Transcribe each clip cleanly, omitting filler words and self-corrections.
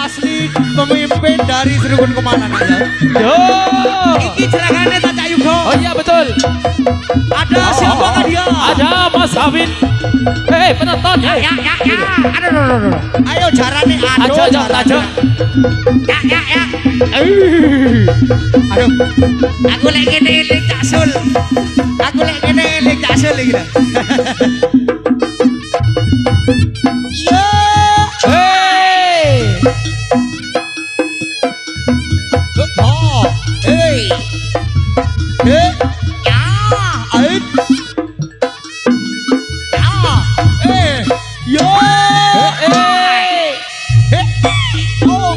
asli pemimpin dari Serukun Kemanan aja. Yo. Iki jeragannya Tacak Yugo. Oh iya betul. Ada siapa kan dia? Ada Mas Amin. Hei penonton. Ya, Hei. ya, ya, ya. Aduh. Ayo jarane aduh. Ajo. Ya, ya, ya. Aduh. Aku lek ngene eling Cak Sul. Aku lek ngene eling Cak Sul iki lho. Yo. Hei. Oh. Hey. Hey. Ya, Ait. ya. Eh. Yo. Hei. Eh. Oh.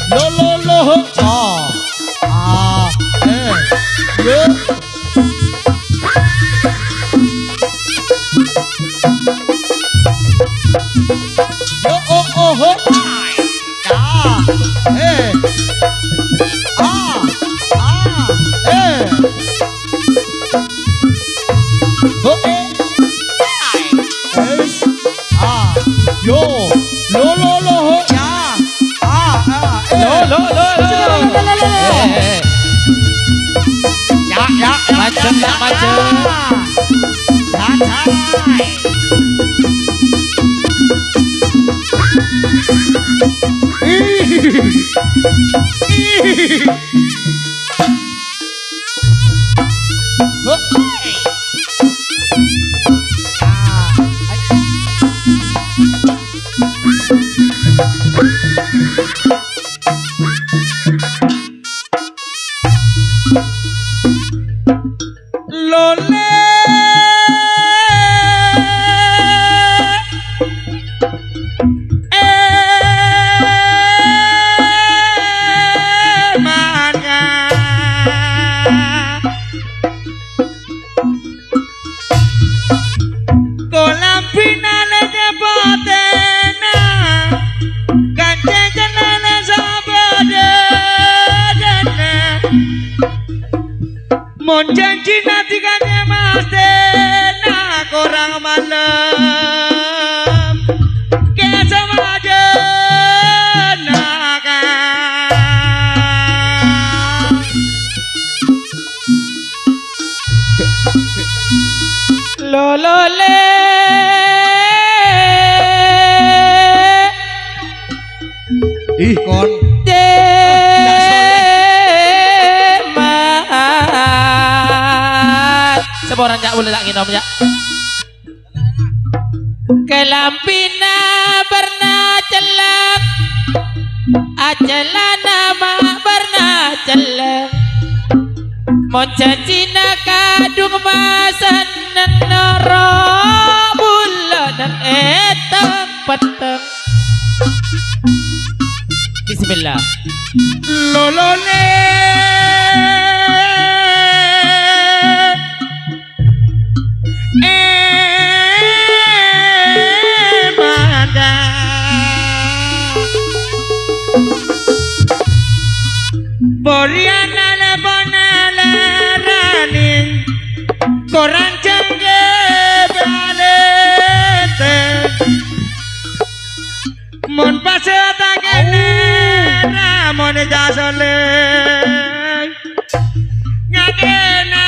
Lo. Oh. Ah. Eh. Yo. Yo. Oh. Ya. Eh. Ah. Eh. Oh. Es. Ah. Yo. Lo. Ya. Eh. Lo. Hei. Ya. Macem. Lole. Manya. Kolam finale jebotena. Kance jenana sabadana. Mon janji nanti kanya mas dena kurang malam ke sama jenaka. Lo le. Ih kon Demat. Seborang jak boleh tak nginom ya. Kelampina pernah celak, acela nama pernah celak. Moncacina kadung masan nero bulan etang peteng. Bismillah. lolole manda Boriana le bonale rani Koran jangge balete Mon pase takene ramon jasole nyakena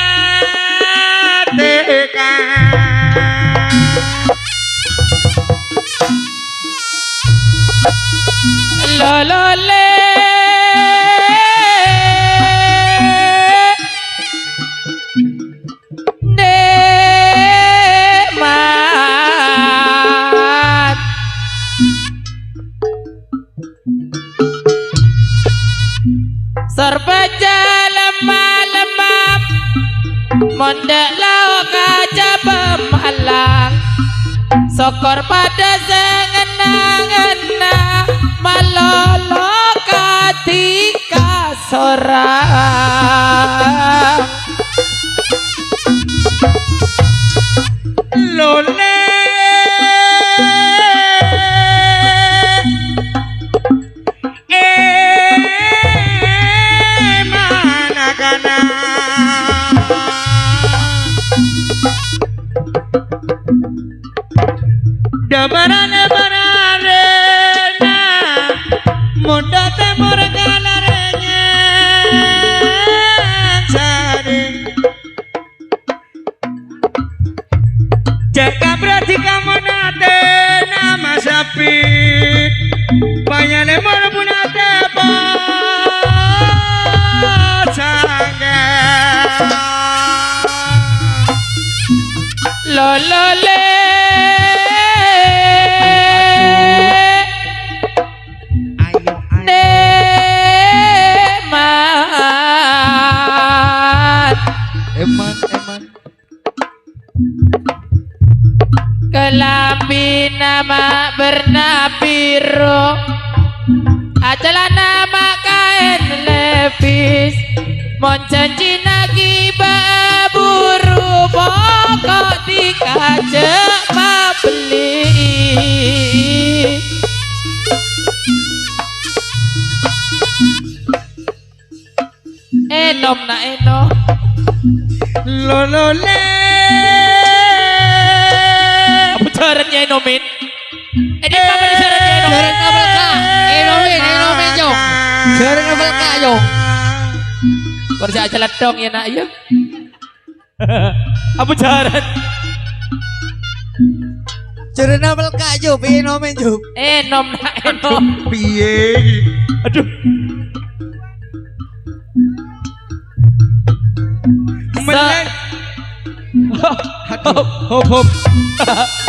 teka Lolole Demat Serbaja lemah-lemah mondek lau kaca pemalang sokor pada sengena-ngena malolo katika sorang lole manakana Kebarane barane na muda temur kalarenya saring Jaka berarti kamu nate nama sapi Panyane marbunate sangga Lolole Ayo Nemat Eman Kelambi nama bernapiro Ajalah nama kain levis Monjanji nagi baburu Pokok dikajak ma beli Enom na enom Lolole Apa caranya enomin? Ini apa nih caranya enomin? Jaring kabel kak Enomin yo Jaring kabel kak yo Kerja aja ledong ya nak ya Apa jaran? Jaring kabel kak yo Enomin yo Enom na enom piye Aduh melek aduh hop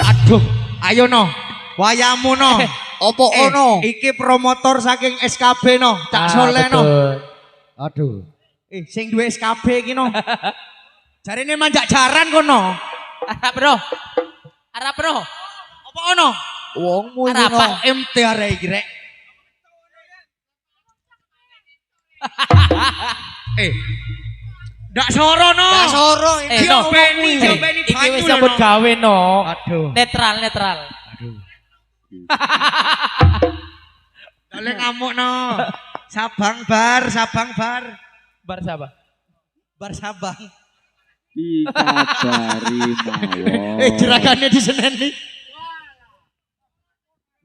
aduh ayo no wayamu no Opo ono iki promotor saking SKB no Cak Soleh no aduh sing duwe SKB iki no jarine manjak jaran kono Arab bro apa ono Wongmu iki Arab, no MT arek iki rek ndak soro no Gak soro ini no. diopeni Iki banyu wis lho, sambut no. gawe no Aduh. Netral Aduh. Dale ngamuk no. Sabang bar. Bar siapa? Bar Sabang. Dikabari mawon. Jeragannya di Senen nih.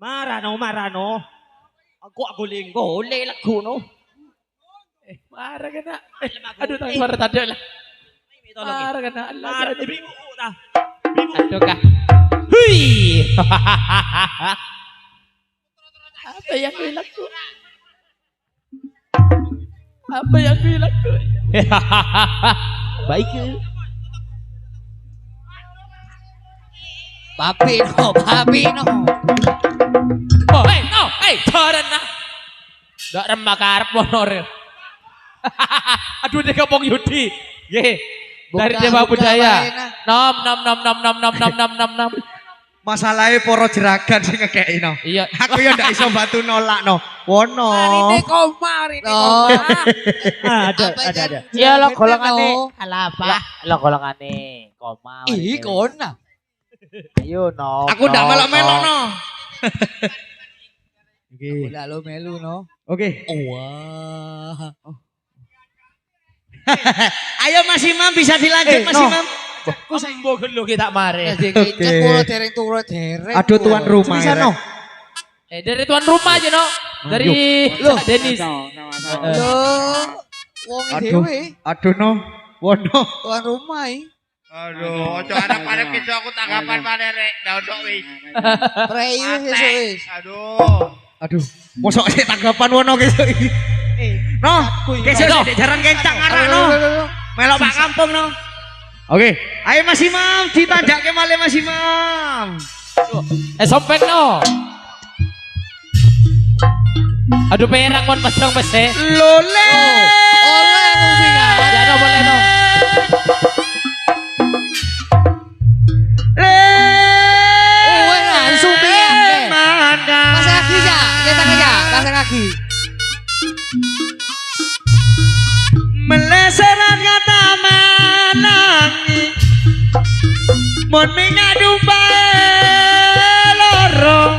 Marano Aku goleh lagu no Marah kena Aduh tangan suara tadi lah Marah kena Allah Aduh kah Hui Apa yang dilaku Apa yang dilaku Baik Babi no Oh Jaran nah Gak remah karep monorir Aduh dia kapong Yudi Ye dari Dewa Budaya nom Masalahnya poro jeragan sing ngekei no. Iya Aku ya ndak iso bantu nolak no. Wono. Hari ini koma Ada. Iya lo golongane Alah apa lo golongane Koma Ih kona Ayo no Aku ndak melok-melok no. Aku lalu melu no Oke. Wah Ayo Mas Imam bisa dilanjut Mas no. Imam. Ku sembuh gelo kita mare Jadi kicek kulo dereng turun dereng Aduh tuan rumah. Bisa no. Dari tuan rumah aja no Dari Denis Loh Wong Aduh. dewe Aduh no. Wono. tuan rumah Aduh, ojo arep arep gitu aku tanggapan mana rek, ndok wis. Prei wis Aduh. Mosok sik tanggapan wono kesuk iki. No, kesuk sik jaran kencang arek no. Melok Pak Kampung no. Oke, ayo Mas Imam ditanjake malih Mas Imam. Sompeng no Aduh perang mon pasang bese Lole. Oleh kumpingan Jano boleh no Pasang kaki ya, cetak aja, pasang kaki. Meleseran kata menangi Mon mingadu bae lorong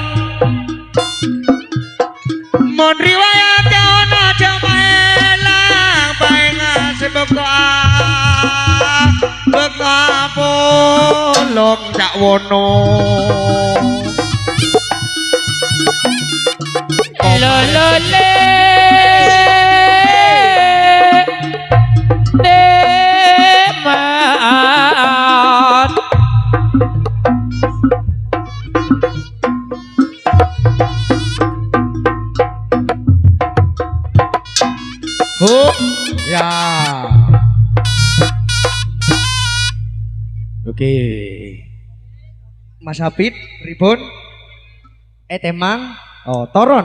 Mon riwayat ono jamae lang bae ngasih beka polong cak wono lo lo le demat Ya. Oke. Mas Hafid, pripun? Temang. Oh, toron.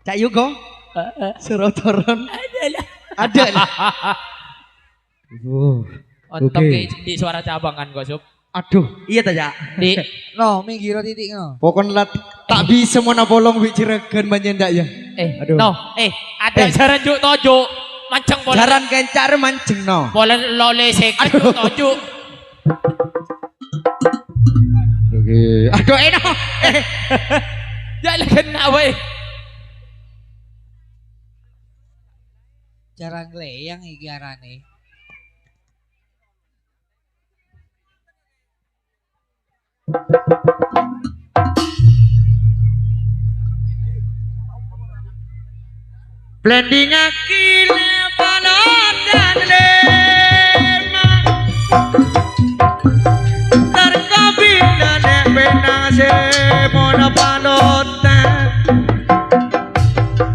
Cak Yugo. Suruh toron. Ada lah. Untuk Oke. di suara cabang kan kok Sup. Aduh, iya ta ya. Di No, minggir titik no. Pokoknya tak bisa mau bolong wik ciregan banyak ndak ya. Aduh. No, ada jaran juk tojo. Mancang bola. Jaran kencar mancing no. Bola lole seket juk tojo. Oke. Aduh, eno. Jangan kena weh. Jarang leyang iki arane. Blending akile palotan lema. Terkabina ne benase mona palotan.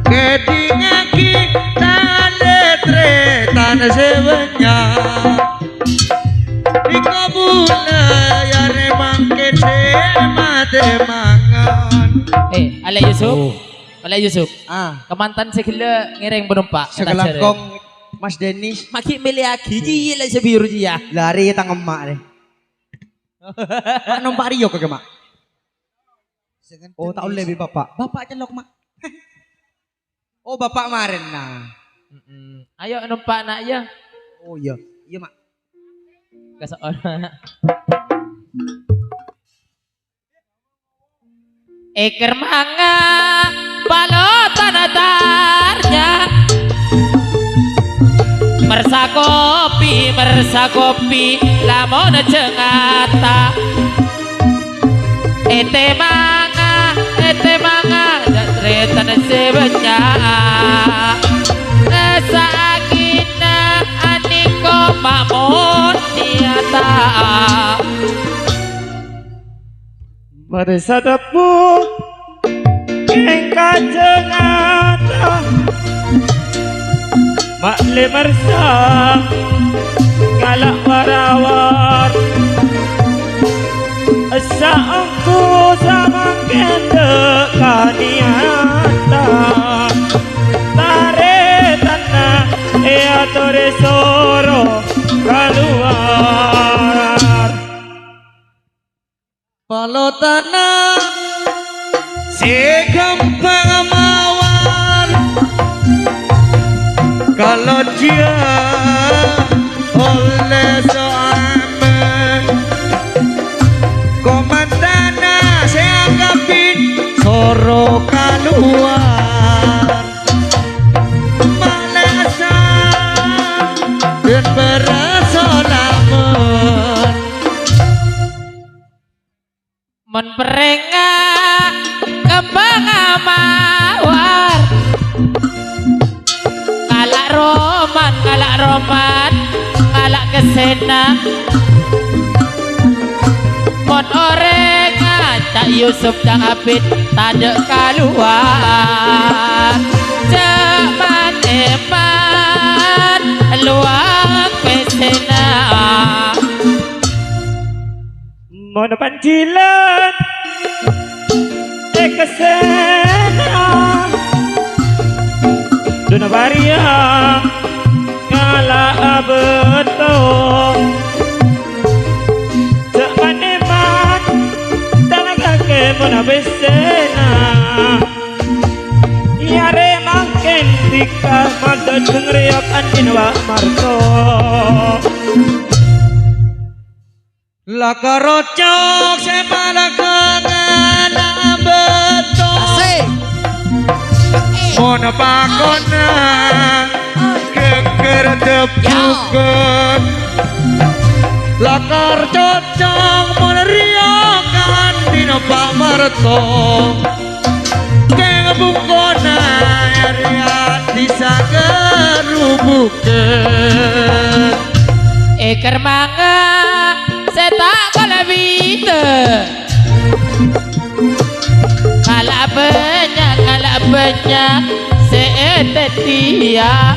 Geding aki tale tretan sebenya. Ikabula ya remang kete mate mangan. Ala Yusuf. Ala Yusuf. Kemantan Kemantan segala ngereng penumpak. sekelangkong Mas Denis Maki meliaki ji lah sebiru ji ya. lari tang emak deh. Mak numpak Rio kagak mak? Oh tak boleh bi bapak. Bapak celok mak. Oh bapak kemarin nah. Ayo numpak nak ya. Oh iya iya mak. Keseorang. Eker manga balotan atarnya mersakopi lamun cengata ete manga datretan sebenya sakina aniko mamun niata Mari sadapu kengkajengata mak lemersa galak warawar asa aku sama kende kaniata tare tanah tore soro keluar palotana si gampang mawar kalau dia oleh soamen komandana saya anggapin soro keluar malasan dan berasa lamun menperenga kembang mawar ngalak roman ngalak kesena mon orenga tak Yusuf tak Hafid tade keluar ceman eman luang pesena Mono pancilan kesena Duna varia ngala abeto Semaneman tanaga ke mona besena Yare mangken tika mada jengriak andinwa marto Laka rocok sepala kangen betul Mona pakona keker tepukut Lakar cocok mona riakan dino pak marto Keng bukon Area bisa kerubukan Eker mangga setak kala bita Kala banyak seetetia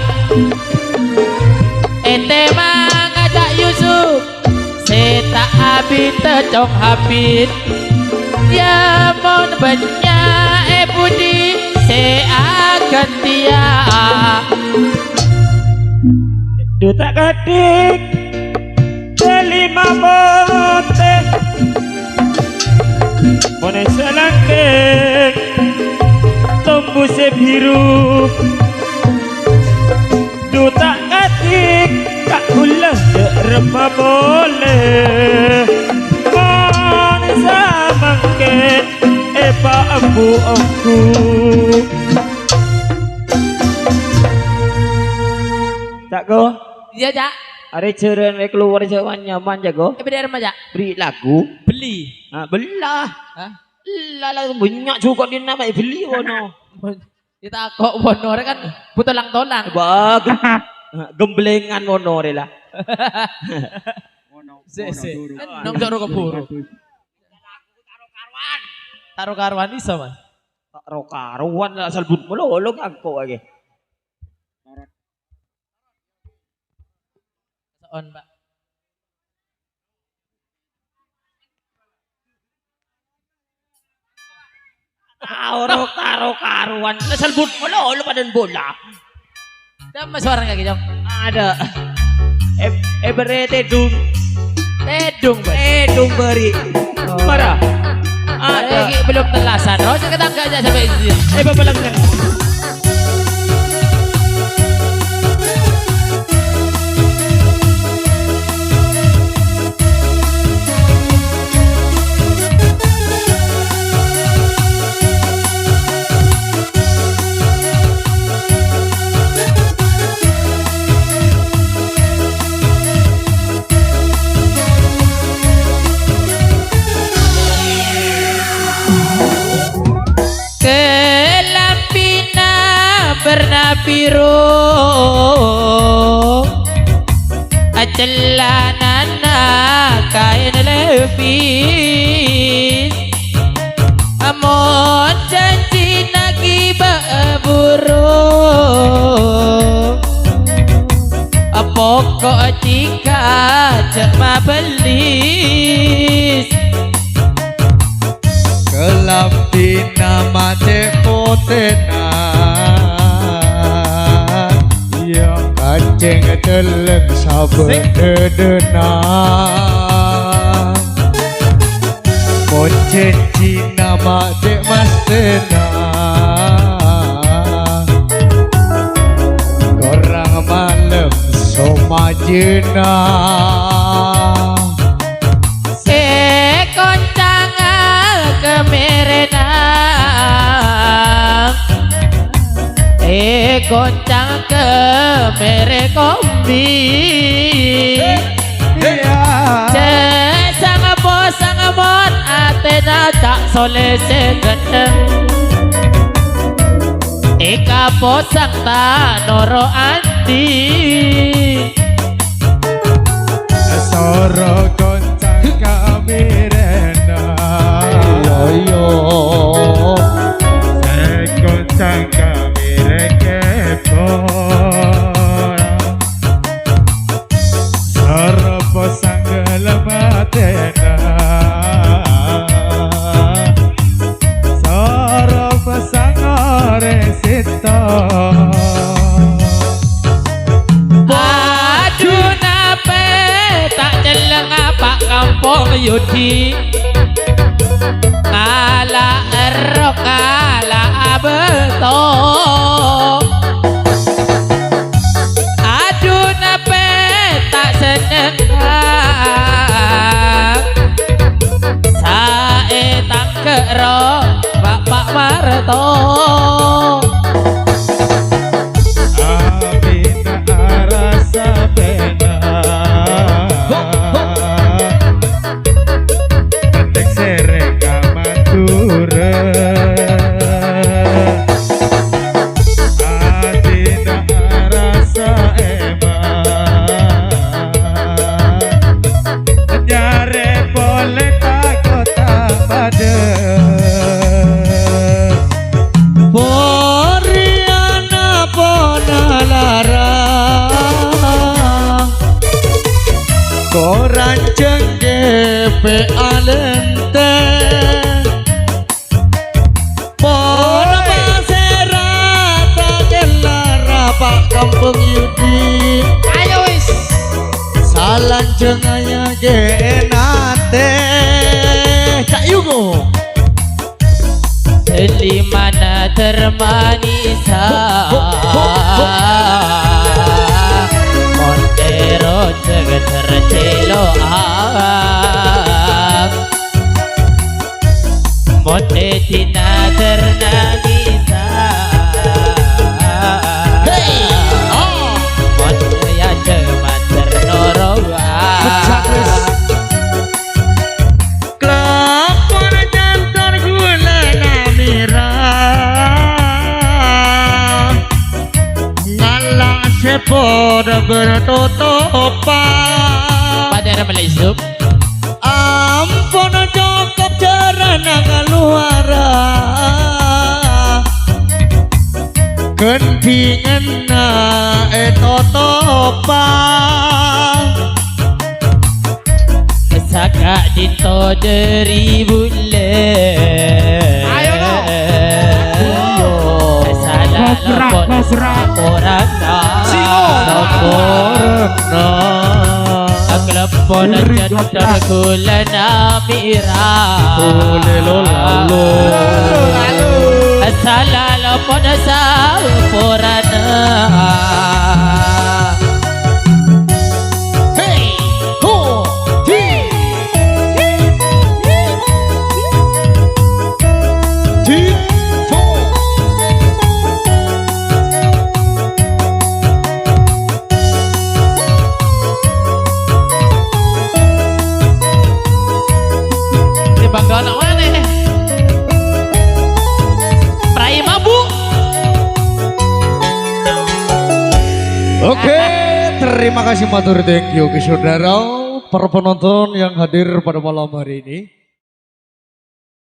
Ete mangga tak Yusuf setak habita cong habit Ya mon banyak budi seakan tia Duta kadik Kelima bote Mone selangkeng Tembuse biru Duta kadik Tak ulah derma boleh Mone samangke Eba ambu Tak go Iya jak Are ceren keluar jawan nyaman jago. Beda remaja Beri lagu. beli Belah. Hah? Lah banyak juga dia nama beli wono. kita kok bonore kan putolang-tolang Bagus. Gemblengan wono lah. nong joro keburu taruh karuan iso mas Taruh karuan lah asal but melolong aku lagi. on mbak Taruh karuan asal but melolong padan bola. ada mas suara nggak gitu Ada. Beri tedung. tedung mbak Tedung beri. Marah. ada Ada. belum telasan oh saya kata enggak aja sampai sini Babalangkan. Kelampina bernapiru Acelanana kain lepis Amon janji nagi buru Pokok jika cema belis Kelambina mate potena Ya kancing teleng saben dedena Poncen Cina mate mastena Korang malam somajena goncang ke mere kombi sang bosang mon atena tak soleh segedeng eka bosang ta noro andi soro goncang kamirena yo goncang Sarapa sanggala matena Sarapa sangare sita Aduh nape tak jeleng apa kampung Yudi Kala erok kala abeto Aduh nape tak seneng Sae tangkero Bapak Marto Abina arasa pena Pendek sereka matura Orang cengke alente Pora maserata kelara Pak Kampung Yudi Ayo wis. Salan jengaya genate Cak Yugo Selimana termanisa Montero tercelo Monte tina ternangisa Monte ya ceman ternorowa Kelapor jantar gula namira Ngalah sepor bertutupan Pada Malaysia Ampun cukup jarana keluara Gendingan na totopan Saka dito dari bulan Ayo, no. Salah lapor orang Kelepon jantar gula namira Salah lapor sampurana Hey, ho, ti. Ti, fo. Di Banggalan mana nih? Prai mabuk Oke, terima kasih matur thank you ke saudara para penonton yang hadir pada malam hari ini.